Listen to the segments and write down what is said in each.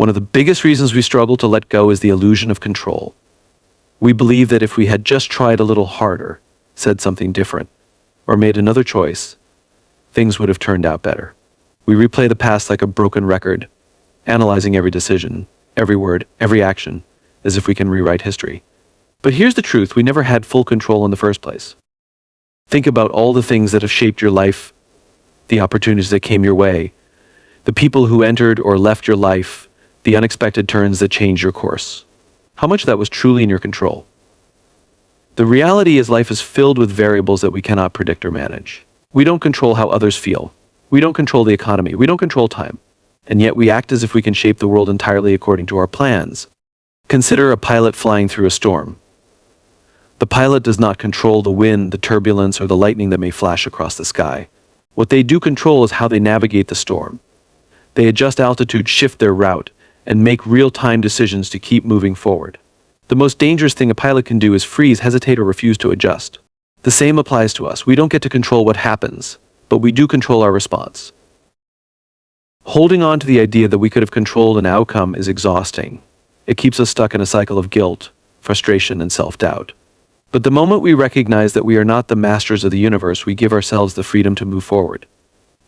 One of the biggest reasons we struggle to let go is the illusion of control. We believe that if we had just tried a little harder, said something different, or made another choice, things would have turned out better. We replay the past like a broken record, analyzing every decision, every word, every action, as if we can rewrite history. But here's the truth: we never had full control in the first place. Think about all the things that have shaped your life, the opportunities that came your way, the people who entered or left your life, the unexpected turns that changed your course. How much of that was truly in your control? The reality is life is filled with variables that we cannot predict or manage. We don't control how others feel. We don't control the economy. We don't control time. And yet we act as if we can shape the world entirely according to our plans. Consider a pilot flying through a storm. The pilot does not control the wind, the turbulence, or the lightning that may flash across the sky. What they do control is how they navigate the storm. They adjust altitude, shift their route, and make real-time decisions to keep moving forward. The most dangerous thing a pilot can do is freeze, hesitate, or refuse to adjust. The same applies to us. We don't get to control what happens, but we do control our response. Holding on to the idea that we could have controlled an outcome is exhausting. It keeps us stuck in a cycle of guilt, frustration, and self-doubt. But the moment we recognize that we are not the masters of the universe, we give ourselves the freedom to move forward.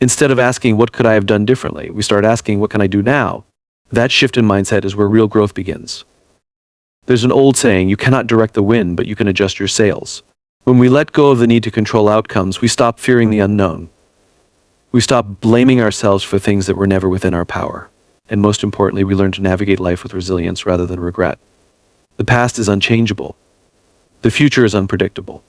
Instead of asking, what could I have done differently, we start asking, what can I do now? That shift in mindset is where real growth begins. There's an old saying, you cannot direct the wind, but you can adjust your sails. When we let go of the need to control outcomes, we stop fearing the unknown. We stop blaming ourselves for things that were never within our power. And most importantly, we learn to navigate life with resilience rather than regret. The past is unchangeable. The future is unpredictable.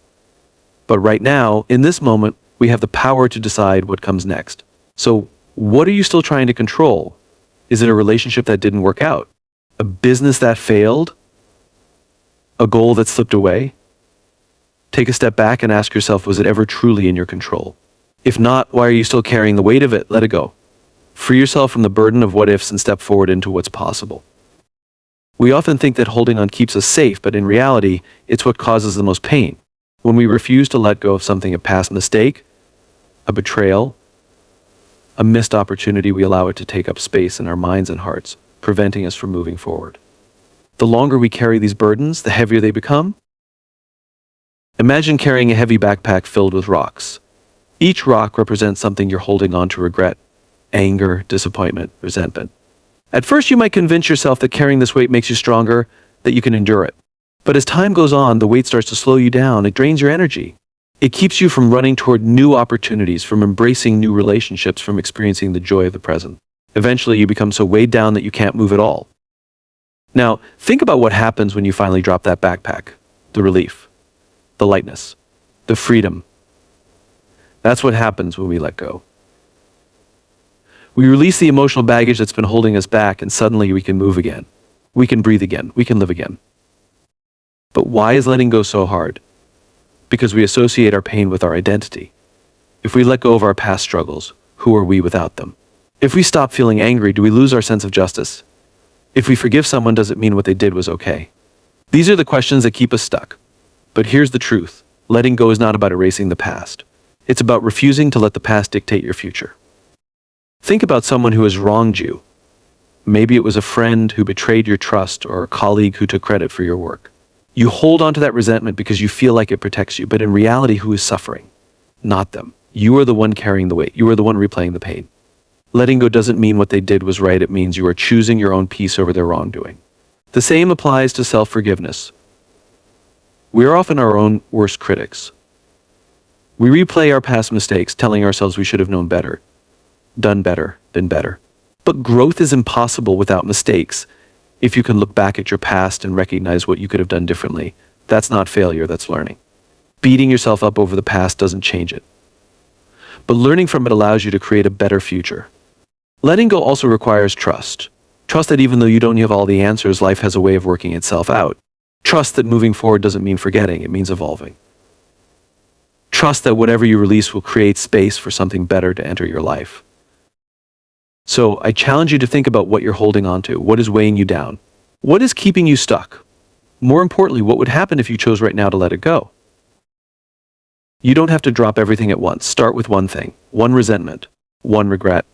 But right now, in this moment, we have the power to decide what comes next. So, what are you still trying to control? Is it a relationship that didn't work out? A business that failed? A goal that slipped away? Take a step back and ask yourself, was it ever truly in your control? If not, why are you still carrying the weight of it? Let it go. Free yourself from the burden of what ifs and step forward into what's possible. We often think that holding on keeps us safe, but in reality, it's what causes the most pain. When we refuse to let go of something, a past mistake, a betrayal, a missed opportunity, we allow it to take up space in our minds and hearts, preventing us from moving forward. The longer we carry these burdens, the heavier they become. Imagine carrying a heavy backpack filled with rocks. Each rock represents something you're holding on to: regret, anger, disappointment, resentment. At first, you might convince yourself that carrying this weight makes you stronger, that you can endure it. But as time goes on, the weight starts to slow you down. It drains your energy. It keeps you from running toward new opportunities, from embracing new relationships, from experiencing the joy of the present. Eventually, you become so weighed down that you can't move at all. Now, think about what happens when you finally drop that backpack. The relief, the lightness, the freedom. That's what happens when we let go. We release the emotional baggage that's been holding us back, and suddenly we can move again. We can breathe again. We can live again. But why is letting go so hard? Because we associate our pain with our identity. If we let go of our past struggles, who are we without them? If we stop feeling angry, do we lose our sense of justice? If we forgive someone, does it mean what they did was okay? These are the questions that keep us stuck. But here's the truth. Letting go is not about erasing the past. It's about refusing to let the past dictate your future. Think about someone who has wronged you. Maybe it was a friend who betrayed your trust, or a colleague who took credit for your work. You hold on to that resentment because you feel like it protects you, but in reality, who is suffering? Not them. You are the one carrying the weight. You are the one replaying the pain. Letting go doesn't mean what they did was right. It means you are choosing your own peace over their wrongdoing. The same applies to self-forgiveness. We are often our own worst critics. We replay our past mistakes, telling ourselves we should have known better, done better, been better. But growth is impossible without mistakes. If you can look back at your past and recognize what you could have done differently, that's not failure, that's learning. Beating yourself up over the past doesn't change it. But learning from it allows you to create a better future. Letting go also requires trust. Trust that even though you don't have all the answers, life has a way of working itself out. Trust that moving forward doesn't mean forgetting, it means evolving. Trust that whatever you release will create space for something better to enter your life. So I challenge you to think about what you're holding on to. What is weighing you down? What is keeping you stuck? More importantly, what would happen if you chose right now to let it go? You don't have to drop everything at once. Start with one thing, one resentment, one regret,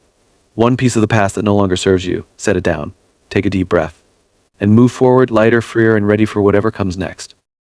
one piece of the past that no longer serves you. Set it down. take a deep breath, and move forward lighter, freer, and ready for whatever comes next.